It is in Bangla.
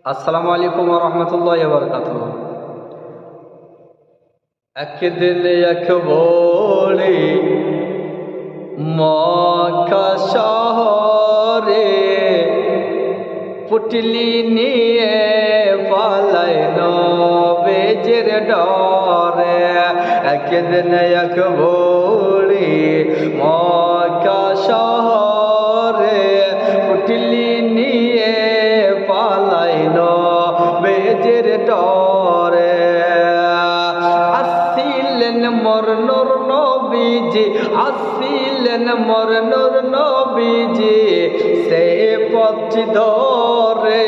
আসসালামু আলাইকুম ওয়া রাহমাতুল্লাহি ওয়া বারাকাতুহু। একদিন এক ভোরে মক্কা শহরে পুটলি নিয়ে পালাই নবীজির ডরে। একদিন এক ভোরে মক্কা শহরে পুটলি নিয়ে পালাই নবীজির ডরে। আসিলেন মোর নূর নবীজি, আসিলেন মোর নূর নবীজি, সে পথ ধরে